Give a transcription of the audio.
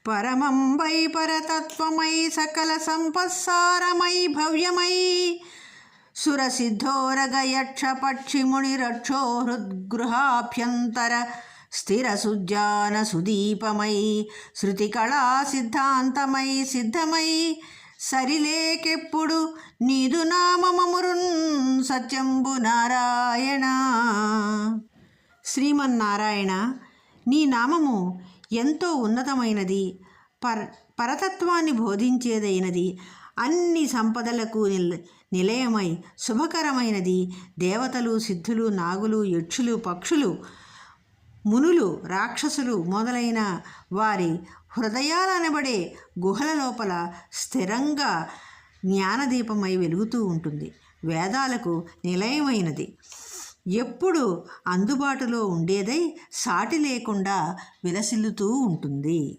పరమంబై పరతత్వమై సకల సంపత్సారమై భవ్యమై సురసిద్ధోరగయక్ష పక్షిమునిరక్షో హృద్గృహాభ్యంతర స్థిరసుజ్జాన సుదీపమై శృతికళా సిద్ధాంతమై సిద్ధమై సరిలేకెప్పుడు నీదు నామమమురున్ సత్యంబు నారాయణ. శ్రీమన్నారాయణ, నీ నామము ఎంతో ఉన్నతమైనది, పరతత్వాన్ని బోధించేదైనది, అన్ని సంపదలకు నిలయమై శుభకరమైనది. దేవతలు, సిద్ధులు, నాగులు, యక్షులు, పక్షులు, మునులు, రాక్షసులు మొదలైన వారి హృదయాలనబడే గుహల లోపల స్థిరంగా జ్ఞానదీపమై వెలుగుతూ ఉంటుంది. వేదాలకు నిలయమైనది, ఎప్పుడు అందుబాటులో ఉండేదై సాటి లేకుండా విలసిల్లుతూ ఉంటుంది.